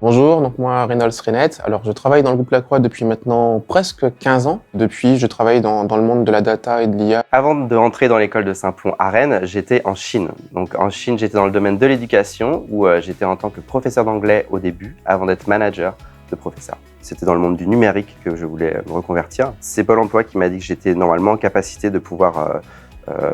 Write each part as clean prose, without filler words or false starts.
Bonjour, donc moi Reynolds Renet. Alors je travaille dans le groupe Lacroix depuis maintenant presque 15 ans. Depuis, je travaille dans le monde de la data et de l'IA. Avant de rentrer dans l'école de Saint-Plon à Rennes, j'étais en Chine. Donc en Chine, j'étais dans le domaine de l'éducation où j'étais en tant que professeur d'anglais au début avant d'être manager de professeur. C'était dans le monde du numérique que je voulais me reconvertir. C'est Pôle emploi qui m'a dit que j'étais normalement en capacité de pouvoir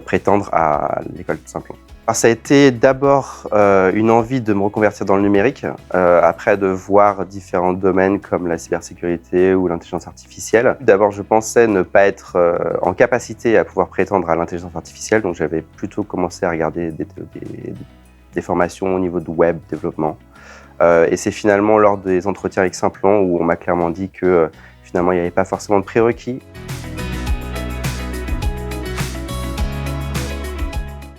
prétendre à l'école de Saint-Plon. Alors, ça a été d'abord une envie de me reconvertir dans le numérique, après de voir différents domaines comme la cybersécurité ou l'intelligence artificielle. D'abord, je pensais ne pas être en capacité à pouvoir prétendre à l'intelligence artificielle, donc j'avais plutôt commencé à regarder des formations au niveau du web développement. Et c'est finalement lors des entretiens avec Saint-Plon où on m'a clairement dit que finalement il n'y avait pas forcément de prérequis.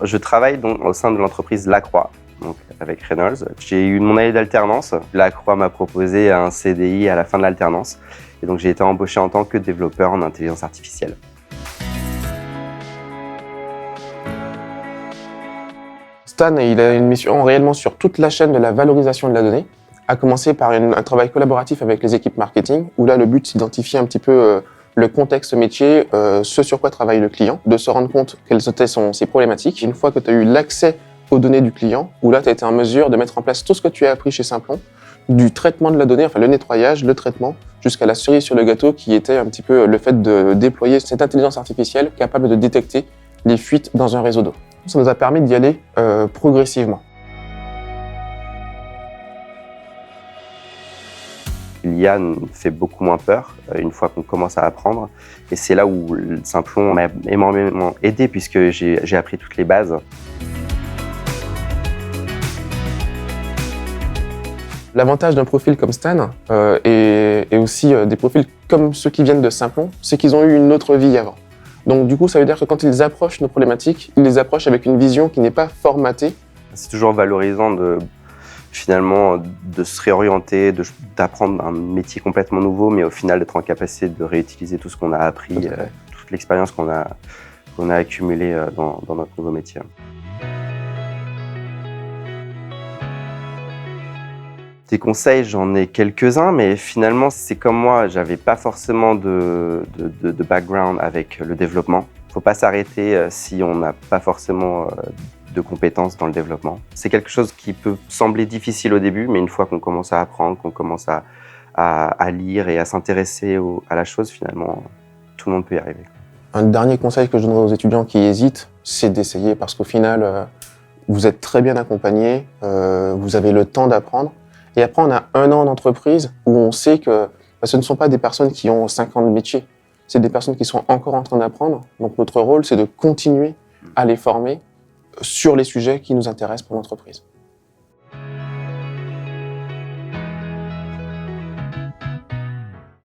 Je travaille donc au sein de l'entreprise Lacroix, donc avec Reynolds. J'ai eu mon année d'alternance. Lacroix m'a proposé un CDI à la fin de l'alternance. Et donc j'ai été embauché en tant que développeur en intelligence artificielle. Stan, il a une mission réellement sur toute la chaîne de la valorisation de la donnée, à commencer par un travail collaboratif avec les équipes marketing, où là le but c'est d'identifier un petit peu le contexte métier, ce sur quoi travaille le client, de se rendre compte quelles étaient ses problématiques. Une fois que tu as eu l'accès aux données du client, où là tu as été en mesure de mettre en place tout ce que tu as appris chez Saint-Plon, du traitement de la donnée, enfin le nettoyage, le traitement, jusqu'à la cerise sur le gâteau qui était un petit peu le fait de déployer cette intelligence artificielle capable de détecter les fuites dans un réseau d'eau. Ça nous a permis d'y aller progressivement. L'IA nous fait beaucoup moins peur une fois qu'on commence à apprendre. Et c'est là où Saint-Plon m'a énormément aidé puisque j'ai appris toutes les bases. L'avantage d'un profil comme Stan et aussi des profils comme ceux qui viennent de Saint-Plon, c'est qu'ils ont eu une autre vie avant. Donc du coup, ça veut dire que quand ils approchent nos problématiques, ils les approchent avec une vision qui n'est pas formatée. C'est toujours valorisant de se réorienter, d'apprendre un métier complètement nouveau, mais au final d'être en capacité de réutiliser tout ce qu'on a appris, toute l'expérience qu'on a accumulée dans notre nouveau métier. Des conseils, j'en ai quelques-uns, mais finalement, c'est comme moi, j'avais pas forcément de background avec le développement. Faut pas s'arrêter si on n'a pas forcément de compétences dans le développement. C'est quelque chose qui peut sembler difficile au début, mais une fois qu'on commence à apprendre, qu'on commence à lire et à s'intéresser à la chose, finalement, tout le monde peut y arriver. Un dernier conseil que je donnerais aux étudiants qui hésitent, c'est d'essayer parce qu'au final, vous êtes très bien accompagnés, vous avez le temps d'apprendre. Et après, on a 1 an d'entreprise où on sait que ce ne sont pas des personnes qui ont 5 ans de métier, c'est des personnes qui sont encore en train d'apprendre. Donc notre rôle, c'est de continuer à les former sur les sujets qui nous intéressent pour l'entreprise.